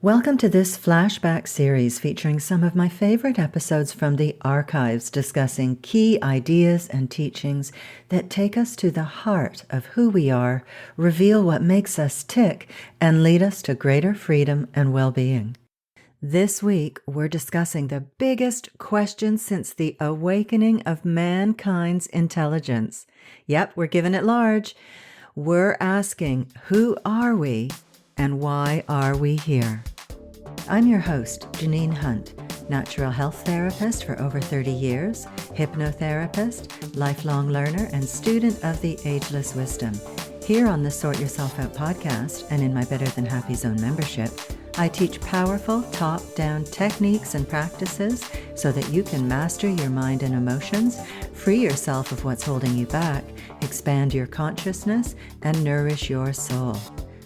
Welcome to this flashback series featuring some of my favorite episodes from the archives discussing key ideas and teachings that take us to the heart of who we are, reveal what makes us tick, and lead us to greater freedom and well-being. This week, we're discussing the biggest question since the awakening of mankind's intelligence. Yep, we're giving it large. We're asking, who are we and why are we here? I'm your host, Janine Hunt, natural health therapist for over 30 years, hypnotherapist, lifelong learner, and student of the Ageless Wisdom. Here on the Sort Yourself Out podcast and in my Better Than Happy Zone membership, I teach powerful top-down techniques and practices so that you can master your mind and emotions, free yourself of what's holding you back, expand your consciousness, and nourish your soul.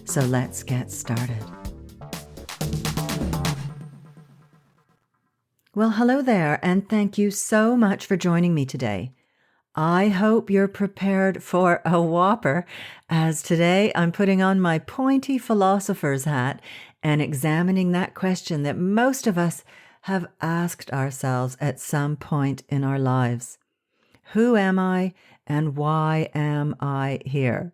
So let's get started. Well, hello there, and thank you so much for joining me today. I hope you're prepared for a whopper, as today I'm putting on my pointy philosopher's hat and examining that question that most of us have asked ourselves at some point in our lives. Who am I, and why am I here?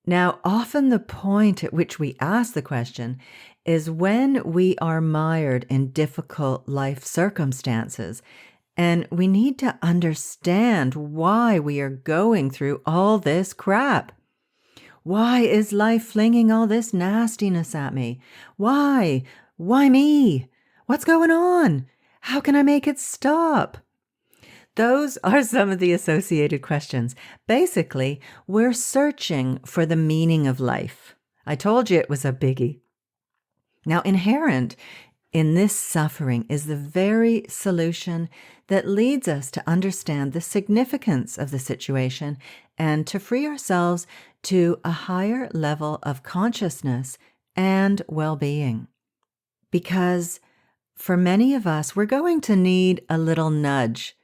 Now, often the point at which we ask the question is when we are mired in difficult life circumstances, and we need to understand why we are going through all this crap. Why is life flinging all this nastiness at me? Why? Why me? What's going on? How can I make it stop? Those are some of the associated questions. Basically, we're searching for the meaning of life. I told you it was a biggie. Now, inherent in this suffering is the very solution that leads us to understand the significance of the situation and to free ourselves to a higher level of consciousness and well-being. Because for many of us, we're going to need a little nudge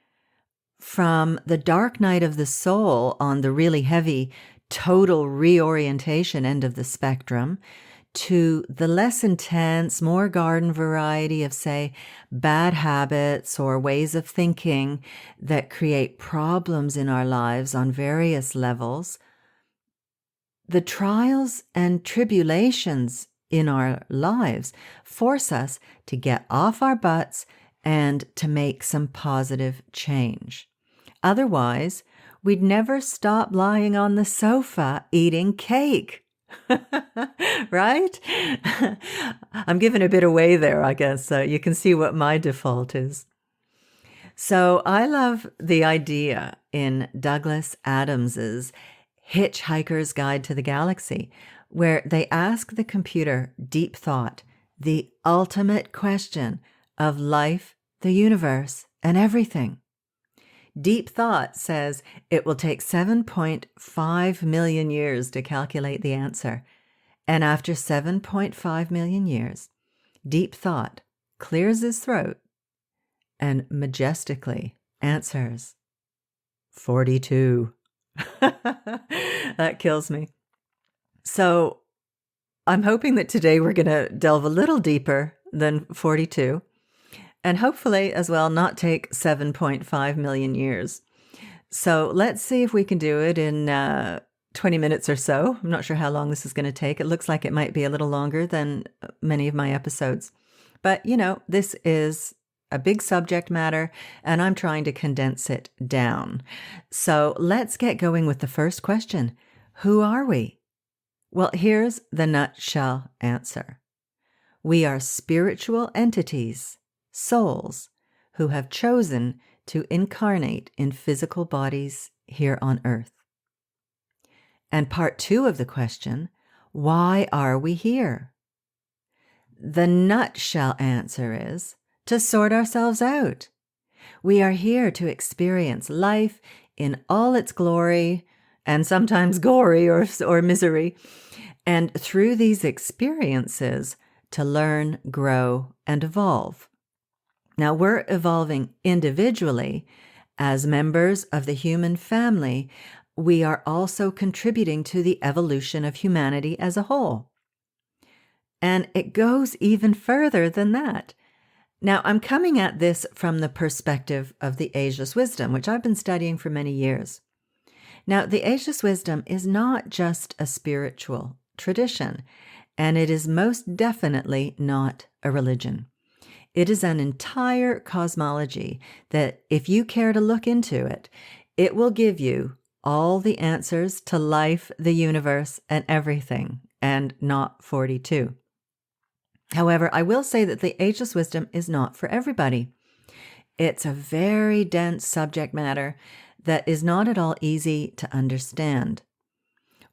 from the dark night of the soul on the really heavy total reorientation end of the spectrum to the less intense, more garden variety of, say, bad habits or ways of thinking that create problems in our lives on various levels. The trials and tribulations in our lives force us to get off our butts and to make some positive change. Otherwise, we'd never stop lying on the sofa eating cake. Right? I'm giving a bit away there, I guess. You can see what my default is. So I love the idea in Douglas Adams's Hitchhiker's Guide to the Galaxy, where they ask the computer deep thought, the ultimate question of life, the universe, and everything. Deep thought says it will take 7.5 million years to calculate the answer. And after 7.5 million years, deep thought clears his throat and majestically answers 42. That kills me. So I'm hoping that today we're going to delve a little deeper than 42. And hopefully, as well, not take 7.5 million years. So let's see if we can do it in 20 minutes or so. I'm not sure how long this is going to take. It looks like it might be a little longer than many of my episodes. But, this is a big subject matter, and I'm trying to condense it down. So let's get going with the first question. Who are we? Well, here's the nutshell answer. We are spiritual entities, souls who have chosen to incarnate in physical bodies here on earth. And part 2 of the question, why are we here? The nutshell answer is to sort ourselves out. We are here to experience life in all its glory and sometimes gory or misery. And through these experiences, to learn, grow, and evolve. Now, we're evolving individually. As members of the human family, we are also contributing to the evolution of humanity as a whole. And it goes even further than that. Now, I'm coming at this from the perspective of the Ageless Wisdom, which I've been studying for many years. Now, the Ageless Wisdom is not just a spiritual tradition, and it is most definitely not a religion. It is an entire cosmology that, if you care to look into it, it will give you all the answers to life, the universe, and everything, and not 42. However, I will say that the Ageless Wisdom is not for everybody. It's a very dense subject matter that is not at all easy to understand.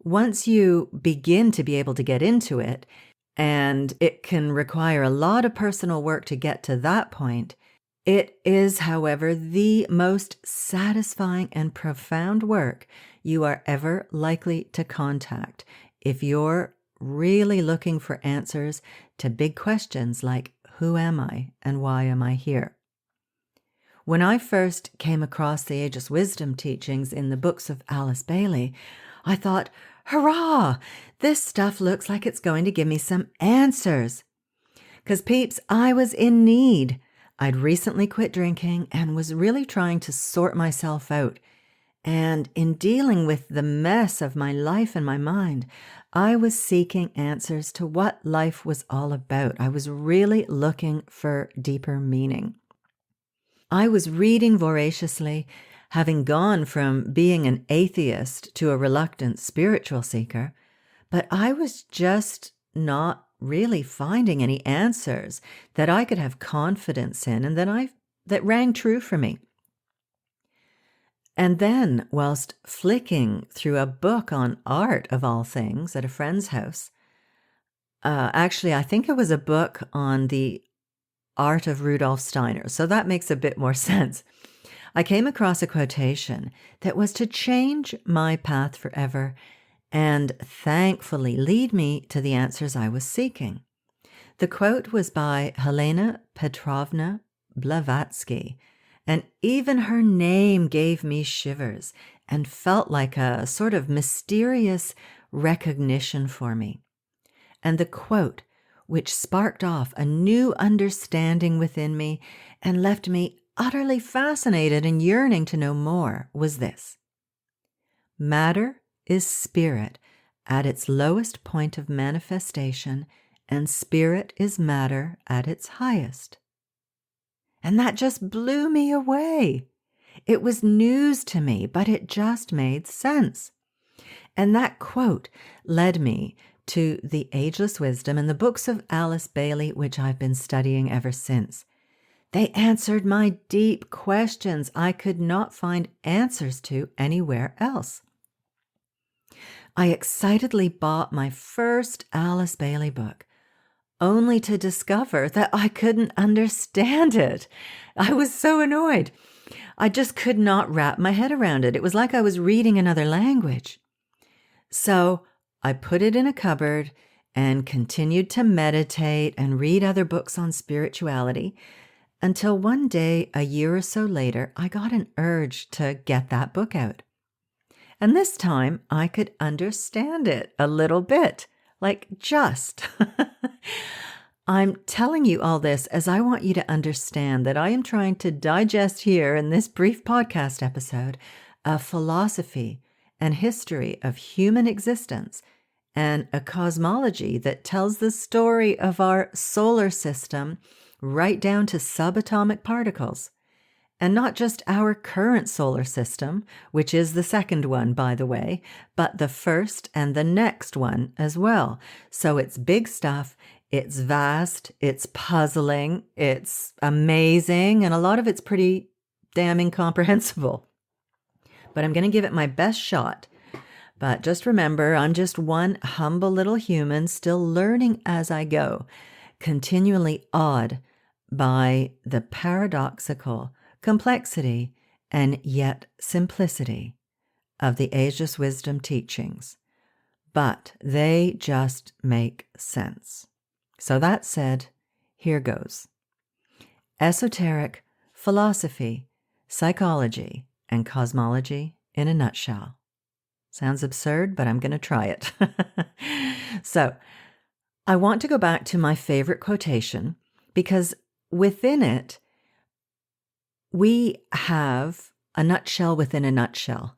Once you begin to be able to get into it, and it can require a lot of personal work to get to that point, it is, however, the most satisfying and profound work you are ever likely to contact if you're really looking for answers to big questions like, who am I and why am I here? When I first came across the Ageless Wisdom teachings in the books of Alice Bailey, I thought, hurrah, this stuff looks like it's going to give me some answers. 'Cause peeps, I was in need. I'd recently quit drinking and was really trying to sort myself out. And in dealing with the mess of my life and my mind, I was seeking answers to what life was all about. I was really looking for deeper meaning. I was reading voraciously, having gone from being an atheist to a reluctant spiritual seeker, but I was just not really finding any answers that I could have confidence in and that rang true for me. And then, whilst flicking through a book on art of all things at a friend's house, actually, I think it was a book on the art of Rudolf Steiner, so that makes a bit more sense. I came across a quotation that was to change my path forever and thankfully lead me to the answers I was seeking. The quote was by Helena Petrovna Blavatsky, and even her name gave me shivers and felt like a sort of mysterious recognition for me. And the quote, which sparked off a new understanding within me and left me utterly fascinated and yearning to know more, was this: matter is spirit at its lowest point of manifestation, and spirit is matter at its highest. And that just blew me away. It was news to me, but it just made sense. And that quote led me to the Ageless Wisdom and the books of Alice Bailey, which I've been studying ever since. They answered my deep questions I could not find answers to anywhere else. I excitedly bought my first Alice Bailey book, only to discover that I couldn't understand it. I was so annoyed. I just could not wrap my head around it. It was like I was reading another language. So I put it in a cupboard and continued to meditate and read other books on spirituality until one day, a year or so later, I got an urge to get that book out. And this time I could understand it a little bit, like just. I'm telling you all this as I want you to understand that I am trying to digest here in this brief podcast episode a philosophy and history of human existence and a cosmology that tells the story of our solar system right down to subatomic particles. And not just our current solar system, which is the second one, by the way, but the first and the next one as well. So it's big stuff, it's vast, it's puzzling, it's amazing, and a lot of it's pretty damn incomprehensible. But I'm going to give it my best shot. But just remember, I'm just one humble little human still learning as I go, continually awed by the paradoxical complexity and yet simplicity of the Ageless Wisdom teachings, but they just make sense. So that said, here goes. Esoteric philosophy, psychology, and cosmology in a nutshell. Sounds absurd, but I'm going to try it. So, I want to go back to my favorite quotation because within it, we have a nutshell within a nutshell.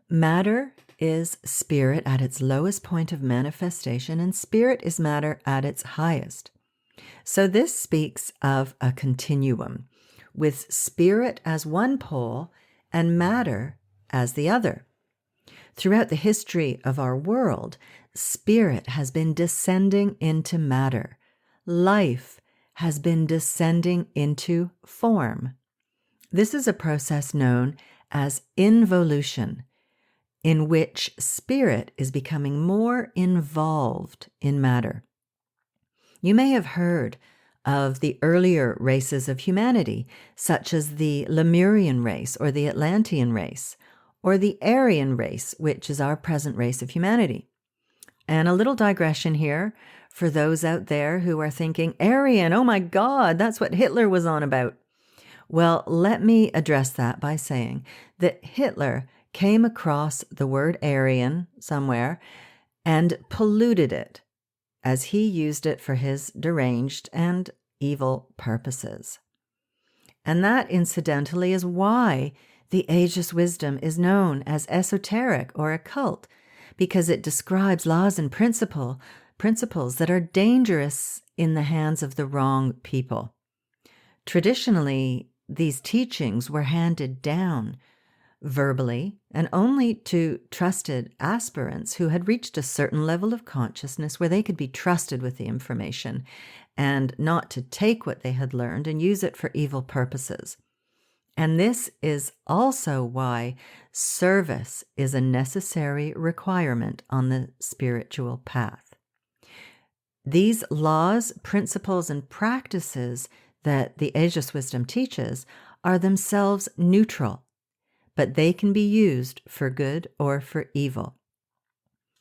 Matter is spirit at its lowest point of manifestation, and spirit is matter at its highest. So this speaks of a continuum, with spirit as one pole and matter as the other. Throughout the history of our world, spirit has been descending into matter. Life has been descending into form. This is a process known as involution, in which spirit is becoming more involved in matter. You may have heard of the earlier races of humanity, such as the Lemurian race or the Atlantean race, or the Aryan race, which is our present race of humanity. And a little digression here for those out there who are thinking, Aryan, oh my God, that's what Hitler was on about. Well, let me address that by saying that Hitler came across the word Aryan somewhere and polluted it as he used it for his deranged and evil purposes. And that, incidentally, is why the Ageless Wisdom is known as esoteric or occult, because it describes laws and principles that are dangerous in the hands of the wrong people. Traditionally, these teachings were handed down verbally and only to trusted aspirants who had reached a certain level of consciousness where they could be trusted with the information and not to take what they had learned and use it for evil purposes. And this is also why service is a necessary requirement on the spiritual path. These laws, principles, and practices that the Ageless Wisdom teaches are themselves neutral, but they can be used for good or for evil.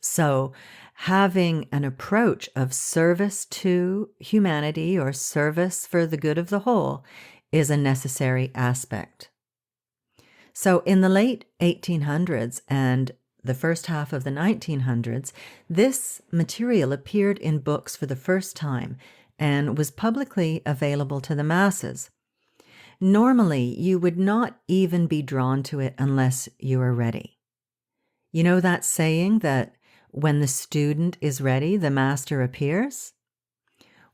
So having an approach of service to humanity or service for the good of the whole is a necessary aspect. So in the late 1800s and the first half of the 1900s, this material appeared in books for the first time and was publicly available to the masses. Normally, you would not even be drawn to it unless you are ready. You know that saying that when the student is ready, the master appears?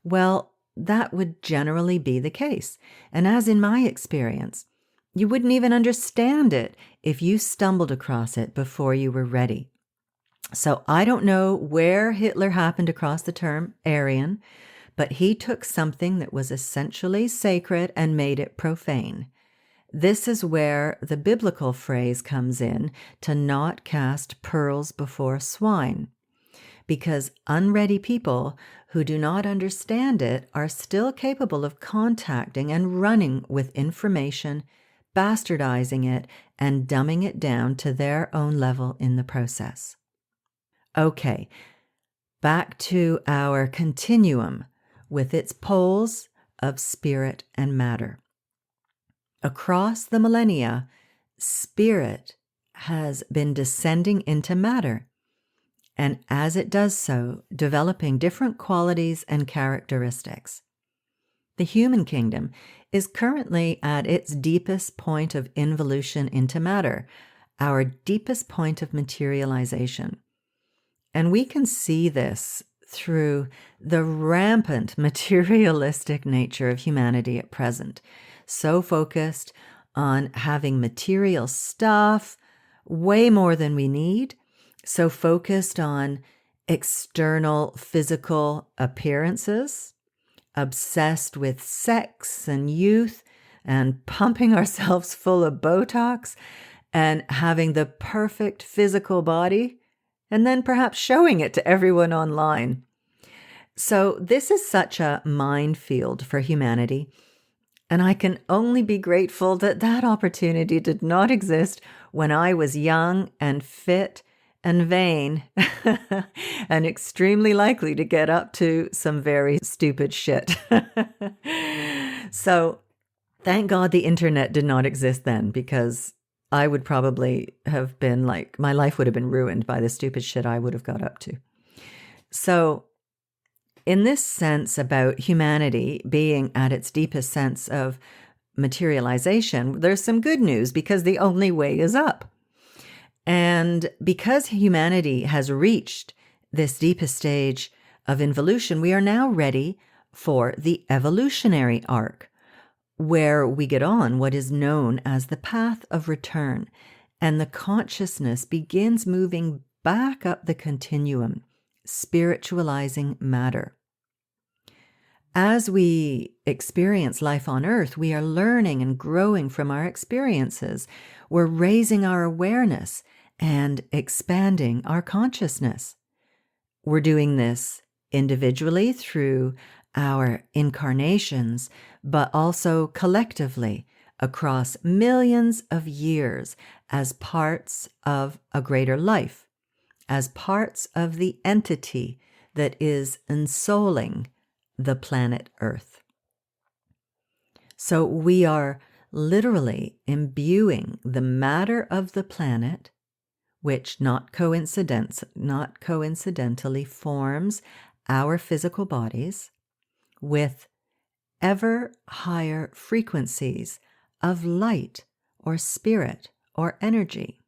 Well, that would generally be the case. And as in my experience, you wouldn't even understand it if you stumbled across it before you were ready. So I don't know where Hitler happened across the term Aryan, but he took something that was essentially sacred and made it profane. This is where the biblical phrase comes in to not cast pearls before swine, because unready people who do not understand it are still capable of contacting and running with information, bastardizing it, and dumbing it down to their own level in the process. Okay, back to our continuum with its poles of spirit and matter. Across the millennia, spirit has been descending into matter, and as it does so, developing different qualities and characteristics. The human kingdom is currently at its deepest point of involution into matter, our deepest point of materialization. And we can see this through the rampant materialistic nature of humanity at present, so focused on having material stuff, way more than we need, so focused on external physical appearances, obsessed with sex and youth, and pumping ourselves full of Botox, and having the perfect physical body, and then perhaps showing it to everyone online. So this is such a minefield for humanity, and I can only be grateful that that opportunity did not exist when I was young and fit and vain and extremely likely to get up to some very stupid shit. So thank God the internet did not exist then, because I would probably have been like, my life would have been ruined by the stupid shit I would have got up to. So In this sense about humanity being at its deepest sense of materialization, there's some good news because the only way is up. And because humanity has reached this deepest stage of involution, we are now ready for the evolutionary arc, where we get on what is known as the path of return, and the consciousness begins moving back up the continuum, spiritualizing matter. As we experience life on Earth, we are learning and growing from our experiences. We're raising our awareness and expanding our consciousness. We're doing this individually through our incarnations, but also collectively across millions of years as parts of a greater life, as parts of the entity that is ensouling the planet Earth. So we are literally imbuing the matter of the planet, which not coincidentally forms our physical bodies, with ever higher frequencies of light or spirit or energy.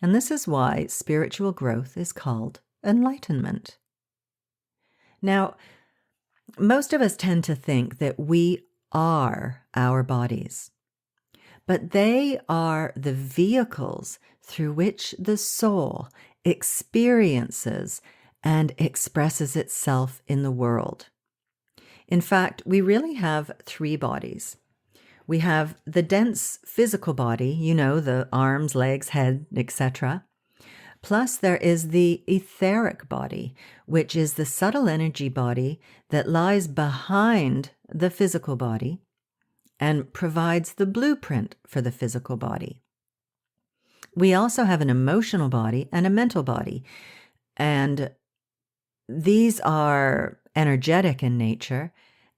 And this is why spiritual growth is called enlightenment. Now, most of us tend to think that we are our bodies, but they are the vehicles through which the soul experiences and expresses itself in the world. In fact, we really have three bodies. We have the dense physical body, the arms, legs, head, etc. Plus, there is the etheric body, which is the subtle energy body that lies behind the physical body and provides the blueprint for the physical body. We also have an emotional body and a mental body, and these are energetic in nature,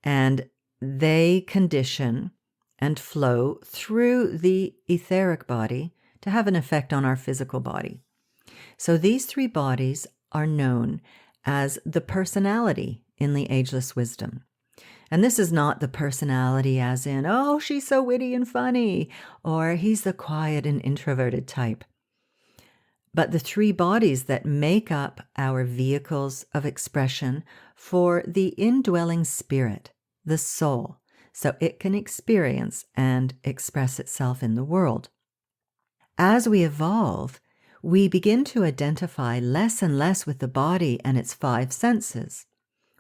and they condition and flow through the etheric body to have an effect on our physical body. So these three bodies are known as the personality in the Ageless Wisdom. And this is not the personality as in, oh, she's so witty and funny, or he's the quiet and introverted type. But the three bodies that make up our vehicles of expression for the indwelling spirit, the soul, so it can experience and express itself in the world. As we evolve, we begin to identify less and less with the body and its five senses.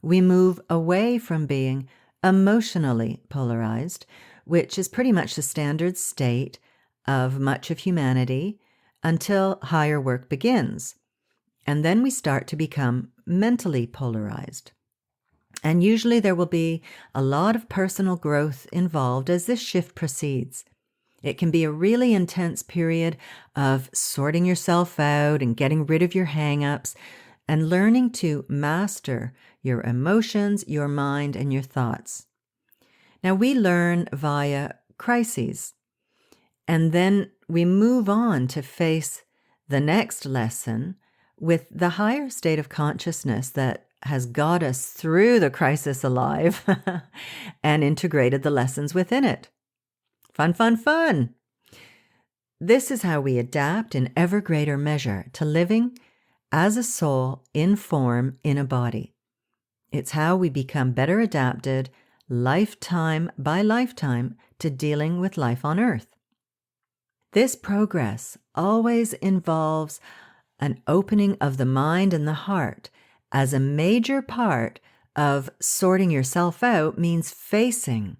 We move away from being emotionally polarized, which is pretty much the standard state of much of humanity until higher work begins. And then we start to become mentally polarized. And usually there will be a lot of personal growth involved as this shift proceeds. It can be a really intense period of sorting yourself out and getting rid of your hang-ups and learning to master your emotions, your mind, and your thoughts. Now, we learn via crises, and then we move on to face the next lesson with the higher state of consciousness that has got us through the crisis alive and integrated the lessons within it. Fun, fun, fun. This is how we adapt in ever greater measure to living as a soul in form in a body. It's how we become better adapted lifetime by lifetime to dealing with life on Earth. This progress always involves an opening of the mind and the heart, as a major part of sorting yourself out means facing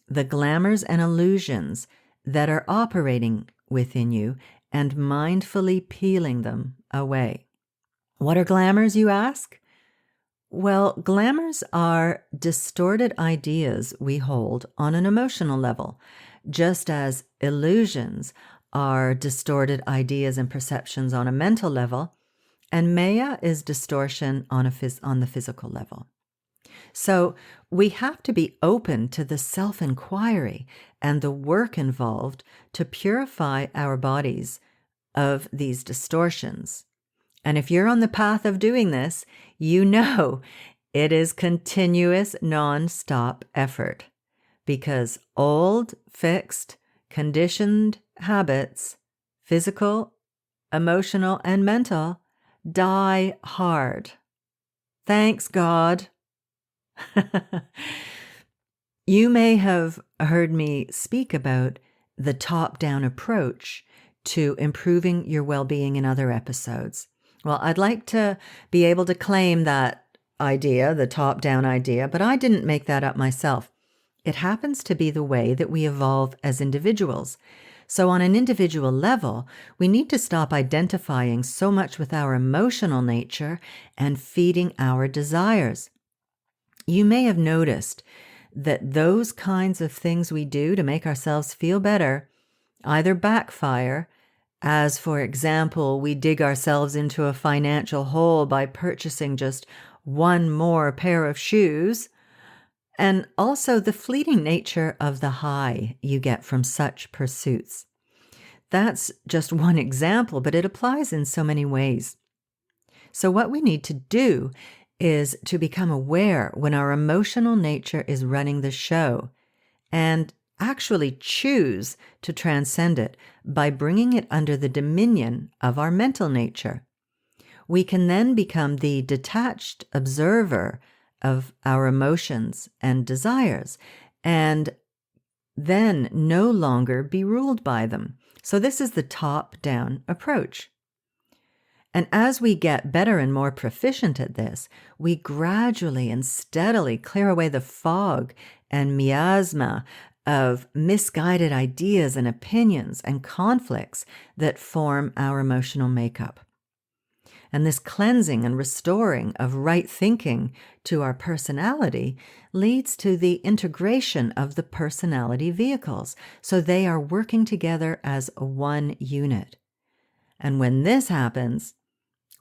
the glamours and illusions that are operating within you and mindfully peeling them away. What are glamours, you ask? Well, glamours are distorted ideas we hold on an emotional level, just as illusions are distorted ideas and perceptions on a mental level, and Maya is distortion on the physical level. So we have to be open to the self-inquiry and the work involved to purify our bodies of these distortions. And if you're on the path of doing this, you know It is continuous, non-stop effort because old, fixed, conditioned habits, physical, emotional, and mental, die hard. Thanks, God. You may have heard me speak about the top-down approach to improving your well-being in other episodes. Well, I'd like to be able to claim that idea, the top-down idea, but I didn't make that up myself. It happens to be the way that we evolve as individuals. So on an individual level, we need to stop identifying so much with our emotional nature and feeding our desires. You may have noticed that those kinds of things we do to make ourselves feel better either backfire, as for example, we dig ourselves into a financial hole by purchasing just one more pair of shoes, and also the fleeting nature of the high you get from such pursuits. That's just one example, but it applies in so many ways. So what we need to do is to become aware when our emotional nature is running the show and actually choose to transcend it by bringing it under the dominion of our mental nature. We can then become the detached observer of our emotions and desires and then no longer be ruled by them. So this is the top-down approach. And as we get better and more proficient at this, we gradually and steadily clear away the fog and miasma of misguided ideas and opinions and conflicts that form our emotional makeup. And this cleansing and restoring of right thinking to our personality leads to the integration of the personality vehicles, so they are working together as one unit. And when this happens,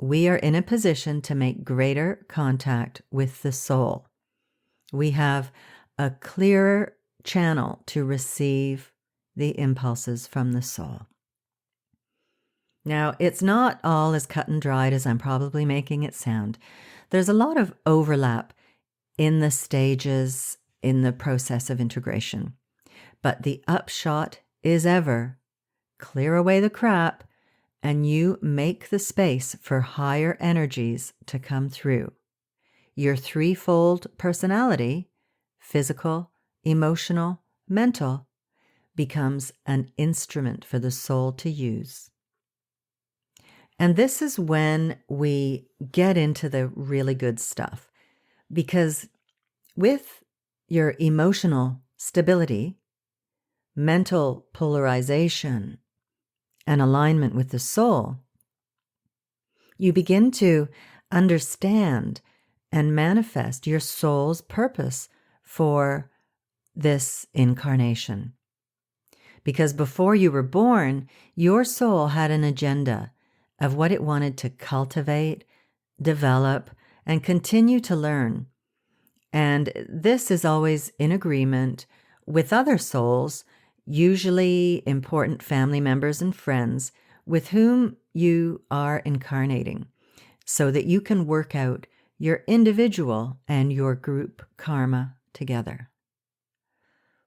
we are in a position to make greater contact with the soul. We have a clearer channel to receive the impulses from the soul. Now, it's not all as cut and dried as I'm probably making it sound. There's a lot of overlap in the stages in the process of integration. But the upshot is ever clear away the crap and you make the space for higher energies to come through. Your threefold personality, physical, emotional, mental, becomes an instrument for the soul to use. And this is when we get into the really good stuff, because with your emotional stability, mental polarization, and alignment with the soul, you begin to understand and manifest your soul's purpose for this incarnation. Because before you were born, your soul had an agenda of what it wanted to cultivate, develop, and continue to learn. And this is always in agreement with other souls, usually important family members and friends with whom you are incarnating, so that you can work out your individual and your group karma together.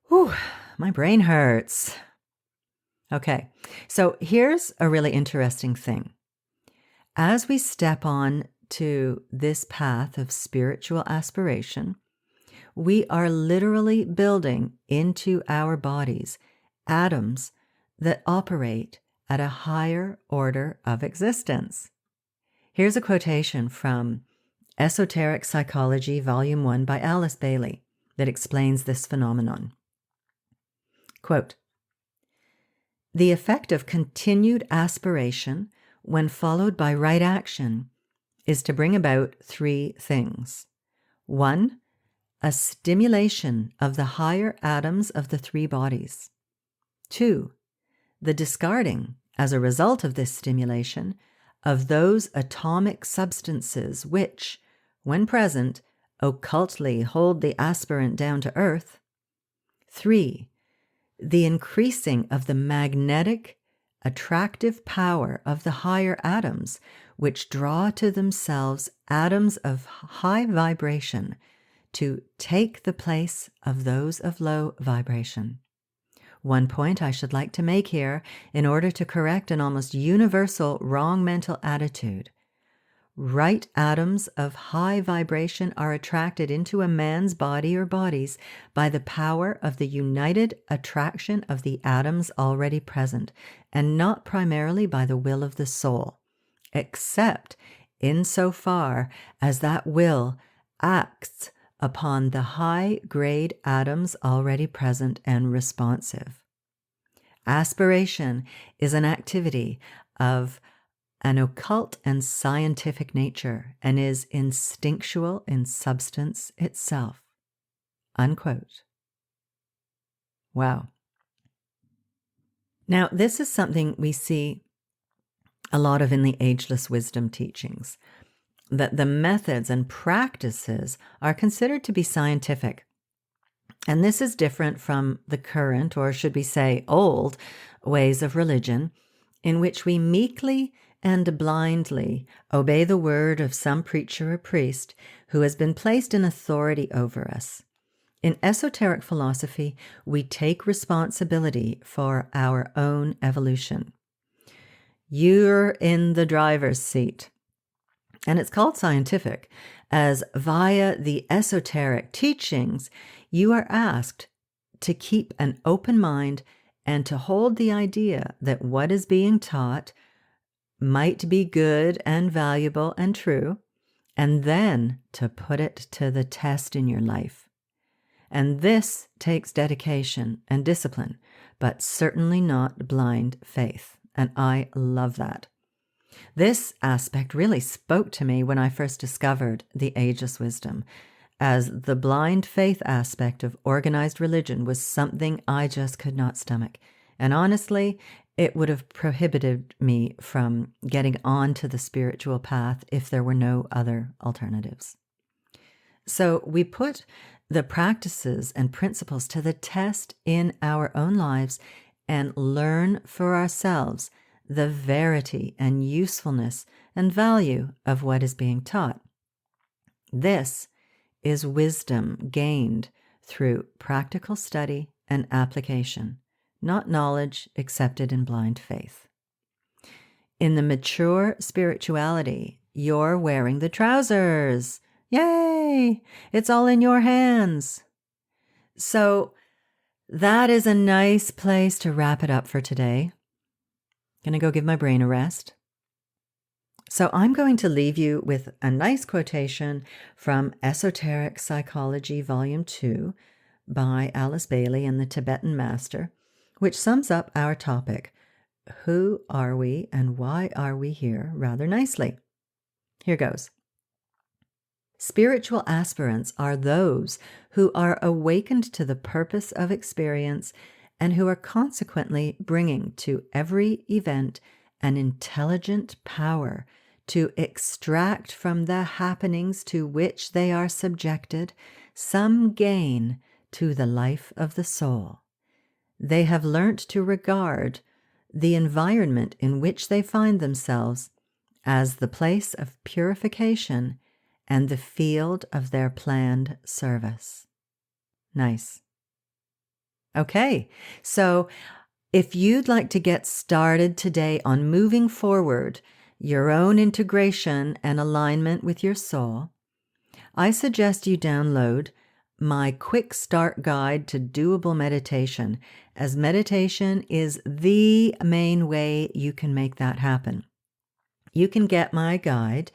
Whew, my brain hurts. Okay, so here's a really interesting thing. As we step on to this path of spiritual aspiration, we are literally building into our bodies atoms that operate at a higher order of existence. Here's a quotation from Esoteric Psychology, Volume 1 by Alice Bailey that explains this phenomenon. Quote, "The effect of continued aspiration when followed by right action is to bring about three things. 1, a stimulation of the higher atoms of the three bodies. 2, the discarding, as a result of this stimulation, of those atomic substances which, when present, occultly hold the aspirant down to earth. 3, the increasing of the magnetic, attractive power of the higher atoms, which draw to themselves atoms of high vibration to take the place of those of low vibration. One point I should like to make here in order to correct an almost universal wrong mental attitude. Right atoms of high vibration are attracted into a man's body or bodies by the power of the united attraction of the atoms already present, and not primarily by the will of the soul, except insofar as that will acts upon the high-grade atoms already present and responsive. Aspiration is an activity of an occult and scientific nature and is instinctual in substance itself. Unquote. Wow. Now, this is something we see a lot of in the Ageless Wisdom teachings, that the methods and practices are considered to be scientific. And this is different from the current, or should we say old, ways of religion, in which we meekly and blindly obey the word of some preacher or priest who has been placed in authority over us. In esoteric philosophy, we take responsibility for our own evolution. You're in the driver's seat. And it's called scientific, as via the esoteric teachings, you are asked to keep an open mind and to hold the idea that what is being taught might be good and valuable and true, and then to put it to the test in your life. And this takes dedication and discipline, but certainly not blind faith. And I love that. This aspect really spoke to me when I first discovered the Ageless Wisdom, as the blind faith aspect of organized religion was something I just could not stomach. And honestly, it would have prohibited me from getting onto the spiritual path if there were no other alternatives. So we put the practices and principles to the test in our own lives and learn for ourselves the verity and usefulness and value of what is being taught. This is wisdom gained through practical study and application, not knowledge accepted in blind faith. In the mature spirituality, you're wearing the trousers. Yay! It's all in your hands. So that is a nice place to wrap it up for today. Gonna go give my brain a rest. So I'm going to leave you with a nice quotation from Esoteric Psychology, Volume 2 by Alice Bailey and the Tibetan Master, which sums up our topic, who are we and why are we here, rather nicely. Here goes. Spiritual aspirants are those who are awakened to the purpose of experience and who are consequently bringing to every event an intelligent power to extract from the happenings to which they are subjected some gain to the life of the soul. They have learnt to regard the environment in which they find themselves as the place of purification and the field of their planned service. Nice. Okay, so if you'd like to get started today on moving forward your own integration and alignment with your soul, I suggest you download my quick start guide to doable meditation, as meditation is the main way you can make that happen. You can get my guide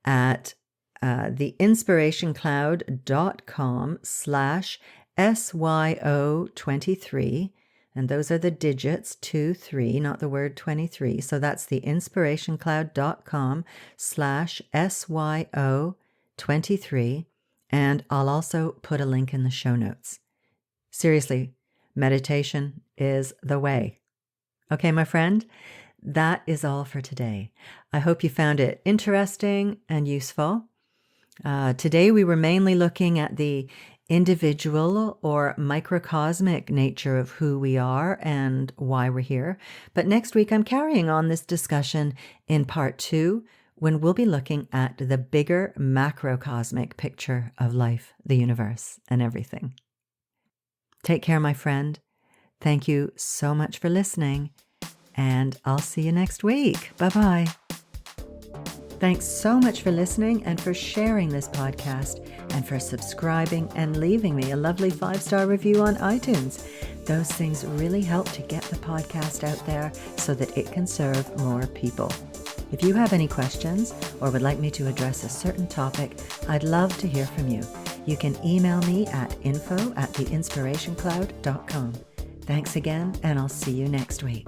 at theinspirationcloud.com/SYO23, and those are the digits 23, not the word 23. So that's theinspirationcloud.com/SYO23, and I'll also put a link in the show notes. Seriously, meditation is the way. Okay, my friend, that is all for today. I hope you found it interesting and useful. Today we were mainly looking at the individual or microcosmic nature of who we are and why we're here. But next week I'm carrying on this discussion in part 2 when we'll be looking at the bigger macrocosmic picture of life, the universe, and everything. Take care, my friend. Thank you so much for listening, and I'll see you next week. Bye-bye. Thanks so much for listening and for sharing this podcast and for subscribing and leaving me a lovely 5-star review on iTunes. Those things really help to get the podcast out there so that it can serve more people. If you have any questions or would like me to address a certain topic, I'd love to hear from you. You can email me at info@theinspirationcloud.com. Thanks again, and I'll see you next week.